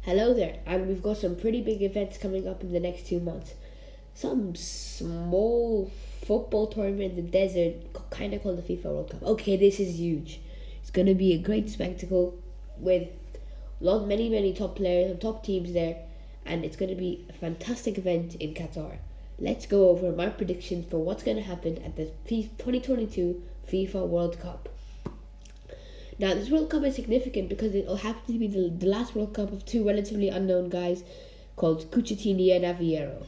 Hello there, and we've got some pretty big events coming up in the next 2 months. Some small football tournament in the desert, kind of called the FIFA World Cup. Okay, this is huge. It's going to be a great spectacle with many top players and top teams there, and it's going to be a fantastic event in Qatar. Let's go over my predictions for what's going to happen at the 2022 FIFA World Cup. Now, this World Cup is significant because it'll happen to be the last World Cup of two relatively unknown guys called Cucitini and Aviero.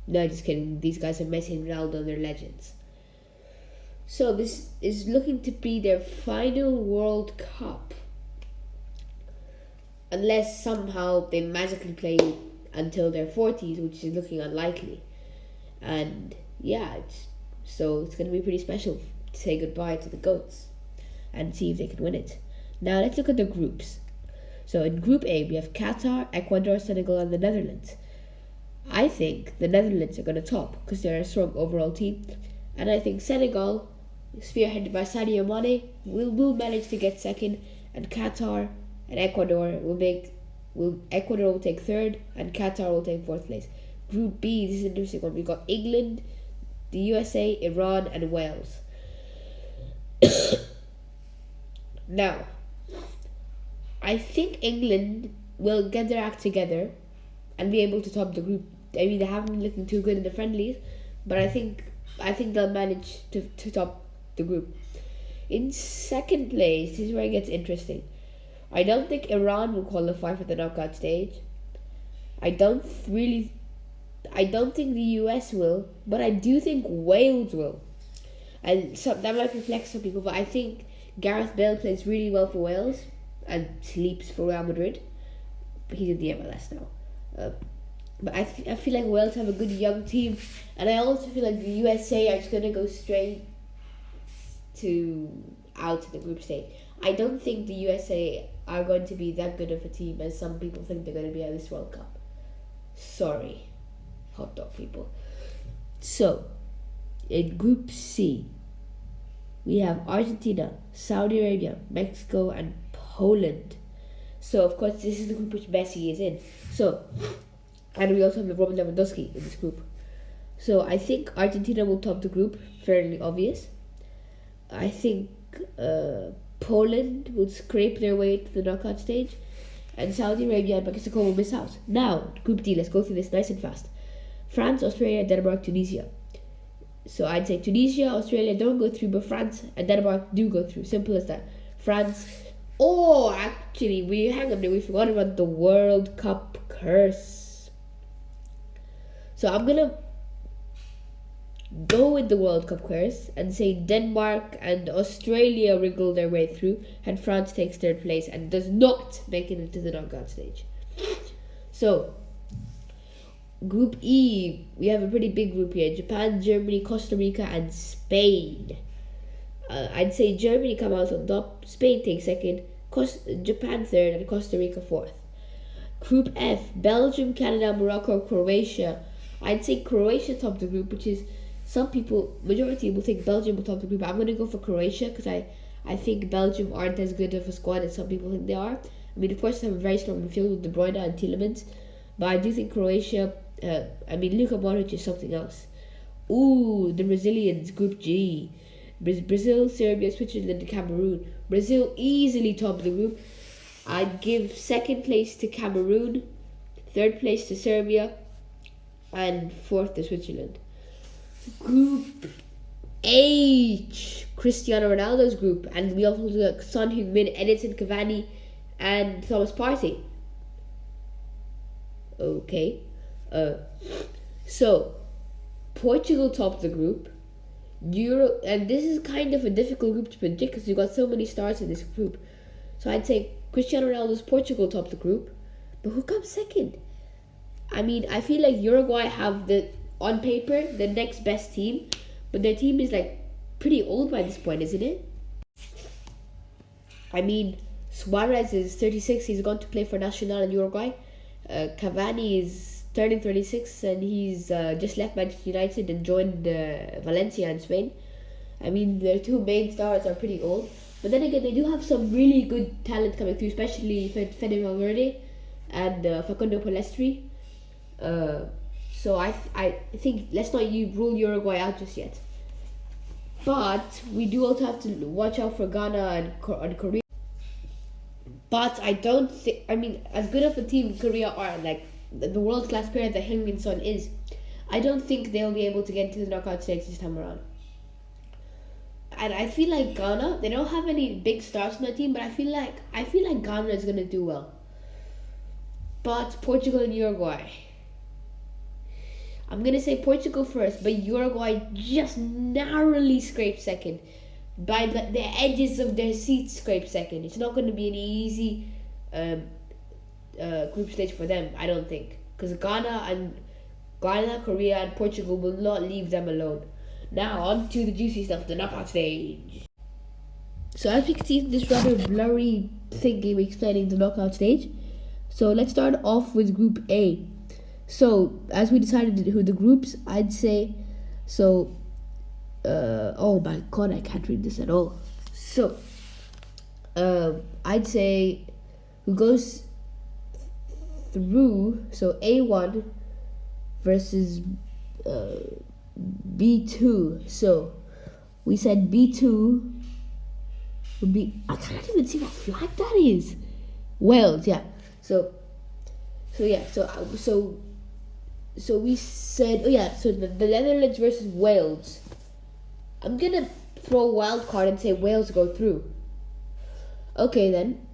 No, just kidding. These guys are Messi and Ronaldo, they're legends. So this is looking to be their final World Cup. Unless somehow they magically play until their 40s, which is looking unlikely. And yeah, it's going to be pretty special to say goodbye to the GOATs and see if they can win it. Now let's look at the groups. So in Group A, we have Qatar, Ecuador, Senegal, and the Netherlands. I think the Netherlands are going to top because they're a strong overall team. And I think Senegal, spearheaded by Sadio Mane, will manage to get second. And Qatar and Ecuador Ecuador will take third and Qatar will take fourth place. Group B, this is an interesting one. We've got England, the USA, Iran, and Wales. Now, I think England will get their act together and be able to top the group. I mean, they haven't been looking too good in the friendlies, but I think they'll manage to top the group. In second place, this is where it gets interesting. I don't think Iran will qualify for the knockout stage. I don't think the US will, but I do think Wales will. And so that might reflect some people, but I think Gareth Bale plays really well for Wales and sleeps for Real Madrid. He's in the MLS now. But I feel like Wales have a good young team, and I also feel like the USA are just going to go straight out to the group stage. I don't think the USA are going to be that good of a team as some people think they're going to be at this World Cup. Sorry, hot dog people. So, in Group C, we have Argentina, Saudi Arabia, Mexico, and Poland. So, of course, this is the group which Messi is in. So, and we also have Robert Lewandowski in this group. So, I think Argentina will top the group, fairly obvious. I think Poland will scrape their way to the knockout stage, and Saudi Arabia and Mexico will miss out. Now, Group D, let's go through this nice and fast. France, Australia, Denmark, Tunisia. So I'd say Tunisia, Australia don't go through, but France and Denmark do go through. Simple as that. France. Oh, actually, we forgot about the World Cup curse. So I'm gonna go with the World Cup curse and say Denmark and Australia wriggle their way through, and France takes third place and does not make it into the knockout stage. So Group E, we have a pretty big group here. Japan, Germany, Costa Rica, and Spain. I'd say Germany come out on top, Spain takes second, Japan third, and Costa Rica fourth. Group F, Belgium, Canada, Morocco, Croatia. I'd say Croatia top the group, which is majority will think Belgium will top the group. I'm going to go for Croatia because I think Belgium aren't as good of a squad as some people think they are. I mean, of course, they have a very strong midfield with De Bruyne and Tielemans, but I do think Croatia, Luka Modric is something else. Ooh, the Brazilians, Group G. Brazil, Serbia, Switzerland, and Cameroon. Brazil easily top the group. I'd give second place to Cameroon, third place to Serbia, and fourth to Switzerland. Group H, Cristiano Ronaldo's group, and we also look Son Heung-min, Edinson Cavani, and Thomas Partey. Okay, so Portugal topped the group. And this is kind of a difficult group to predict because you've got so many stars in this group. So I'd say Cristiano Ronaldo's Portugal topped the group, but who comes second? I mean, I feel like Uruguay have on paper the next best team, but their team is like pretty old by this point, isn't it? I mean, Suarez is 36. He's gone to play for Nacional in Uruguay. Cavani is turning 36 and he's just left Manchester United and joined Valencia in Spain. I mean, their two main stars are pretty old. But then again, they do have some really good talent coming through, especially Fede Valverde. and Facundo Palestri. So I think let's not rule Uruguay out just yet. But we do also have to watch out for Ghana and Korea. But I don't think, I mean, as good of a team Korea are, like the world-class player that Heung-min Son is, I don't think they'll be able to get into the knockout stage this time around. And I feel like Ghana, they don't have any big stars on the team, but I feel like Ghana is gonna do well. But Portugal and Uruguay, I'm gonna say Portugal first, but Uruguay just narrowly scraped second. By the edges of their seats scraped second. It's not gonna be an easy group stage for them, I don't think, because Ghana, Korea, and Portugal will not leave them alone. Now on to the juicy stuff, the knockout stage. So as we can see, this rather blurry thingy explaining the knockout stage. So let's start off with Group A. So as we decided who the groups, I'd say, so, oh my god, I can't read this at all. So, I'd say who goes through, so A1 versus B2. So we said B2 would be, I can't even see what flag that is. Wales, yeah. So we said, oh yeah, so the Netherlands versus Wales. I'm gonna throw a wild card and say Wales go through. Okay then.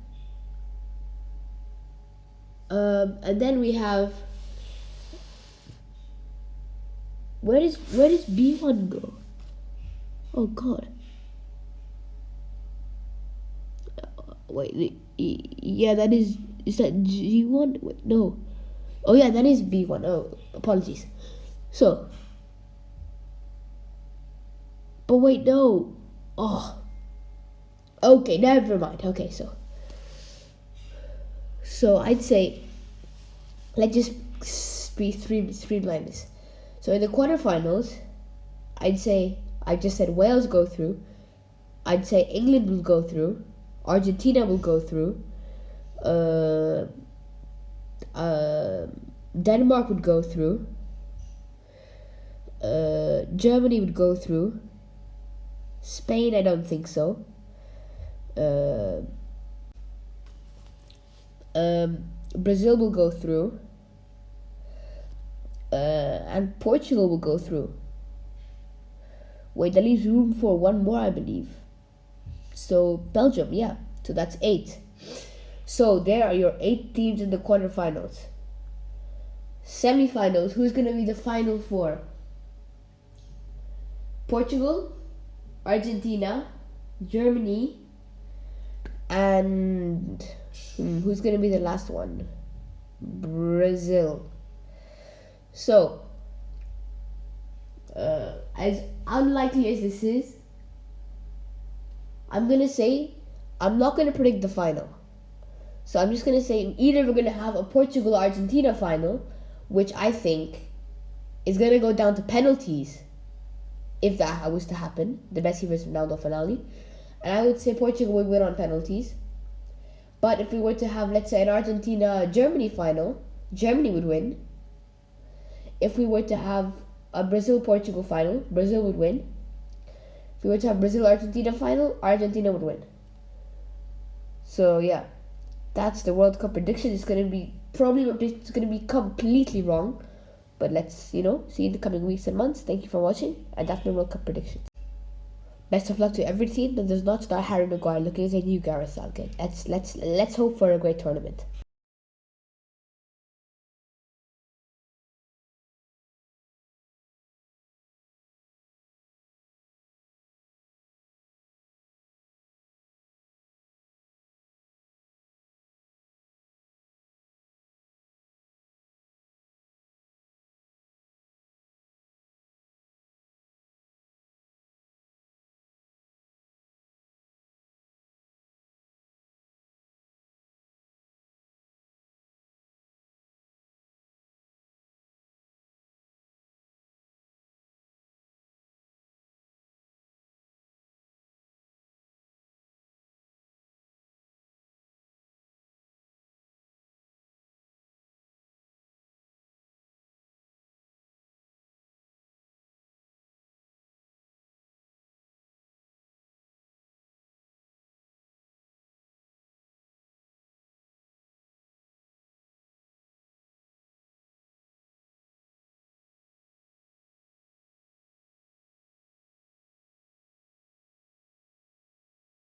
And then we have, where does B1 go? Oh god. Wait, yeah, that is that G1? Wait, no. Oh yeah, that is B1. Oh, apologies. So, but wait, no. Oh. Okay, never mind. Okay, so I'd say, let's just streamline this. So in the quarterfinals, I'd say, I just said Wales go through. I'd say England will go through. Argentina will go through. Denmark would go through. Germany would go through. Spain, I don't think so. Brazil will go through. And Portugal will go through. Wait, that leaves room for one more, I believe. So Belgium, yeah. So that's 8. So there are your 8 teams in the quarterfinals. Semifinals, who's going to be the final 4? Portugal, Argentina, Germany, and who's going to be the last one? Brazil. So, as unlikely as this is, I'm going to say, I'm not going to predict the final. So I'm just going to say either we're going to have a Portugal-Argentina final, which I think is going to go down to penalties, if that was to happen, the Messi versus Ronaldo finale. And I would say Portugal would win on penalties. But if we were to have, let's say, an Argentina-Germany final, Germany would win. If we were to have a Brazil-Portugal final, Brazil would win. If we were to have Brazil-Argentina final, Argentina would win. So yeah, that's the World Cup prediction. It's going to be completely wrong. But let's, see in the coming weeks and months. Thank you for watching. And that's my World Cup predictions. Best of luck to every team that does not start Harry Maguire looking as a new Gareth Southgate. Let's hope for a great tournament.